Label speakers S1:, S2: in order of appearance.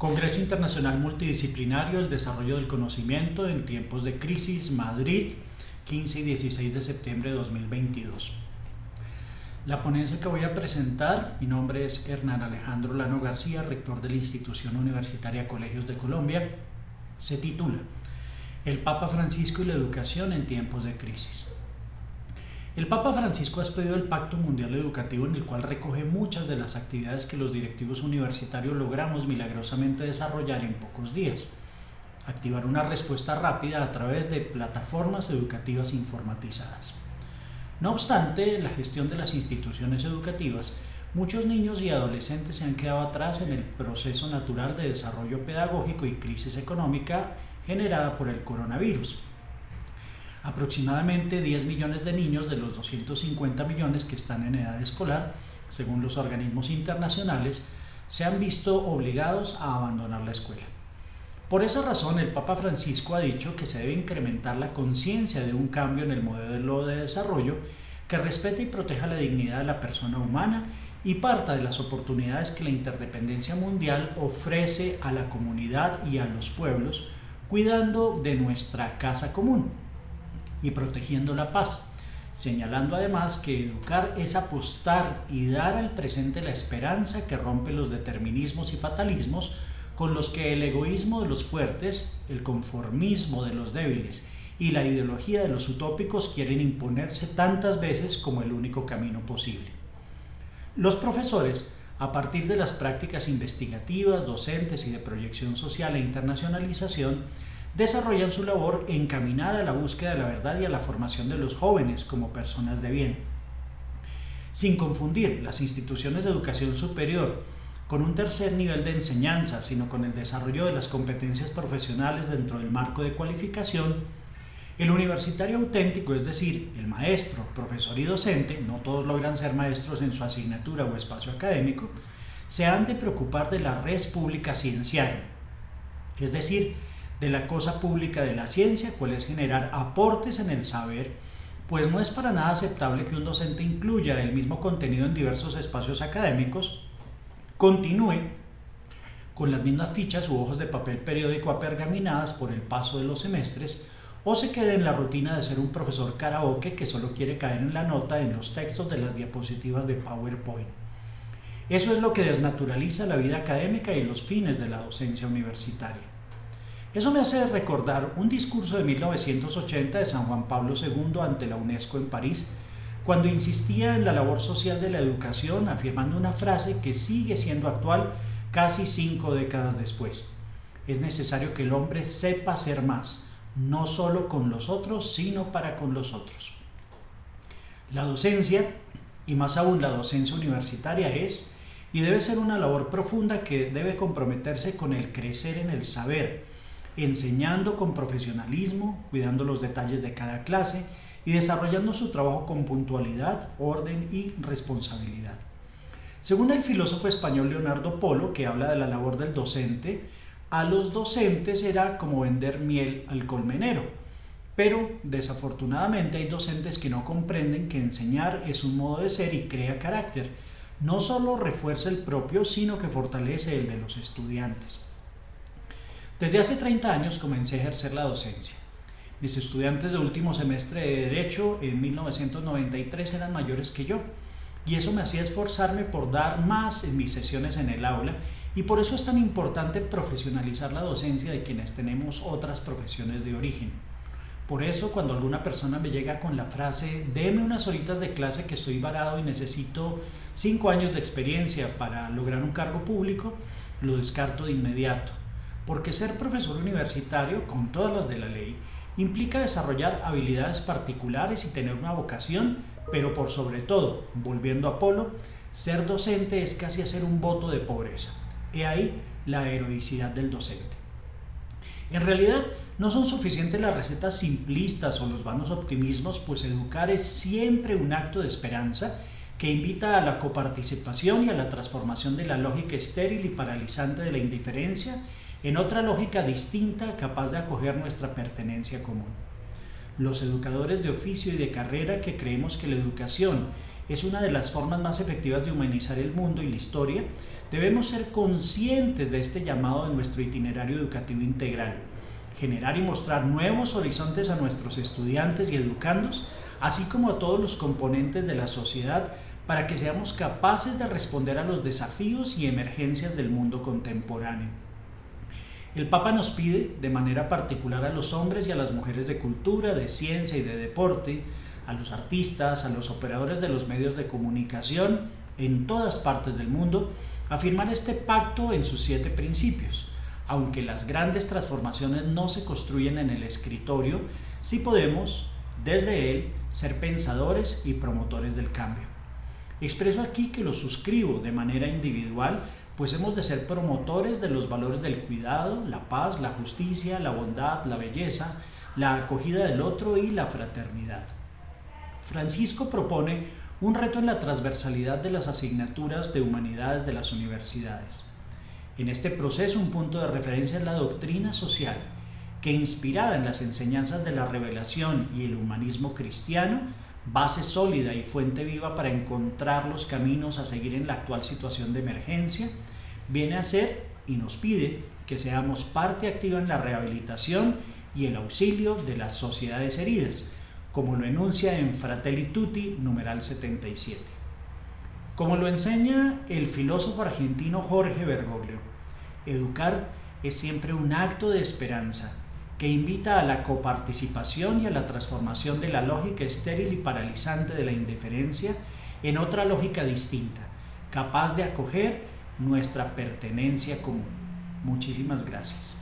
S1: Congreso Internacional Multidisciplinario del Desarrollo del Conocimiento en Tiempos de Crisis, Madrid, 15 y 16 de septiembre de 2022. La ponencia que voy a presentar, mi nombre es Hernán Alejandro Lano García, rector de la Institución Universitaria Colegios de Colombia, se titula El Papa Francisco y la educación en tiempos de crisis. El Papa Francisco ha expedido el Pacto Mundial Educativo, en el cual recoge muchas de las actividades que los directivos universitarios logramos milagrosamente desarrollar en pocos días. Activar una respuesta rápida a través de plataformas educativas informatizadas. No obstante, la gestión de las instituciones educativas, muchos niños y adolescentes se han quedado atrás en el proceso natural de desarrollo pedagógico y crisis económica generada por el coronavirus. Aproximadamente 10 millones de niños de los 250 millones que están en edad escolar, según los organismos internacionales, se han visto obligados a abandonar la escuela. Por esa razón, el Papa Francisco ha dicho que se debe incrementar la conciencia de un cambio en el modelo de desarrollo que respete y proteja la dignidad de la persona humana y parta de las oportunidades que la interdependencia mundial ofrece a la comunidad y a los pueblos, cuidando de nuestra casa común y protegiendo la paz, señalando además que educar es apostar y dar al presente la esperanza que rompe los determinismos y fatalismos con los que el egoísmo de los fuertes, el conformismo de los débiles y la ideología de los utópicos quieren imponerse tantas veces como el único camino posible. Los profesores, a partir de las prácticas investigativas, docentes y de proyección social e internacionalización, desarrollan su labor encaminada a la búsqueda de la verdad y a la formación de los jóvenes como personas de bien. Sin confundir las instituciones de educación superior con un tercer nivel de enseñanza, sino con el desarrollo de las competencias profesionales dentro del marco de cualificación, el universitario auténtico, es decir, el maestro, profesor y docente, no todos logran ser maestros en su asignatura o espacio académico, se han de preocupar de la res publica scientiae, es decir, de la cosa pública de la ciencia, cual es generar aportes en el saber, pues no es para nada aceptable que un docente incluya el mismo contenido en diversos espacios académicos, continúe con las mismas fichas u hojas de papel periódico apergaminadas por el paso de los semestres, o se quede en la rutina de ser un profesor karaoke que solo quiere caer en la nota en los textos de las diapositivas de PowerPoint. Eso es lo que desnaturaliza la vida académica y los fines de la docencia universitaria. Eso me hace recordar un discurso de 1980 de San Juan Pablo II ante la UNESCO en París, cuando insistía en la labor social de la educación, afirmando una frase que sigue siendo actual casi 5 décadas después. Es necesario que el hombre sepa ser más, no solo con los otros, sino para con los otros. La docencia, y más aún la docencia universitaria, es y debe ser una labor profunda que debe comprometerse con el crecer en el saber, enseñando con profesionalismo, cuidando los detalles de cada clase y desarrollando su trabajo con puntualidad, orden y responsabilidad. Según el filósofo español Leonardo Polo, que habla de la labor del docente, a los docentes era como vender miel al colmenero, pero desafortunadamente hay docentes que no comprenden que enseñar es un modo de ser y crea carácter, no solo refuerza el propio, sino que fortalece el de los estudiantes. Desde hace 30 años comencé a ejercer la docencia. Mis estudiantes de último semestre de Derecho en 1993 eran mayores que yo, y eso me hacía esforzarme por dar más en mis sesiones en el aula, y por eso es tan importante profesionalizar la docencia de quienes tenemos otras profesiones de origen. Por eso, cuando alguna persona me llega con la frase «Deme unas horitas de clase que estoy varado y necesito 5 años de experiencia para lograr un cargo público», lo descarto de inmediato. Porque ser profesor universitario, con todas las de la ley, implica desarrollar habilidades particulares y tener una vocación, pero por sobre todo, volviendo a Polo, ser docente es casi hacer un voto de pobreza. He ahí la heroicidad del docente. En realidad, no son suficientes las recetas simplistas o los vanos optimismos, pues educar es siempre un acto de esperanza que invita a la coparticipación y a la transformación de la lógica estéril y paralizante de la indiferencia en otra lógica distinta capaz de acoger nuestra pertenencia común. Los educadores de oficio y de carrera que creemos que la educación es una de las formas más efectivas de humanizar el mundo y la historia, debemos ser conscientes de este llamado de nuestro itinerario educativo integral, generar y mostrar nuevos horizontes a nuestros estudiantes y educandos, así como a todos los componentes de la sociedad, para que seamos capaces de responder a los desafíos y emergencias del mundo contemporáneo. El Papa nos pide, de manera particular a los hombres y a las mujeres de cultura, de ciencia y de deporte, a los artistas, a los operadores de los medios de comunicación en todas partes del mundo, a firmar este pacto en sus 7 principios. Aunque las grandes transformaciones no se construyen en el escritorio, sí podemos, desde él, ser pensadores y promotores del cambio. Expreso aquí que lo suscribo de manera individual, pues hemos de ser promotores de los valores del cuidado, la paz, la justicia, la bondad, la belleza, la acogida del otro y la fraternidad. Francisco propone un reto en la transversalidad de las asignaturas de humanidades de las universidades. En este proceso, un punto de referencia es la doctrina social, que inspirada en las enseñanzas de la revelación y el humanismo cristiano, base sólida y fuente viva para encontrar los caminos a seguir en la actual situación de emergencia, viene a ser y nos pide que seamos parte activa en la rehabilitación y el auxilio de las sociedades heridas, como lo enuncia en Fratelli Tutti, numeral 77. Como lo enseña el filósofo argentino Jorge Bergoglio, educar es siempre un acto de esperanza que invita a la coparticipación y a la transformación de la lógica estéril y paralizante de la indiferencia en otra lógica distinta, capaz de acoger nuestra pertenencia común. Muchísimas gracias.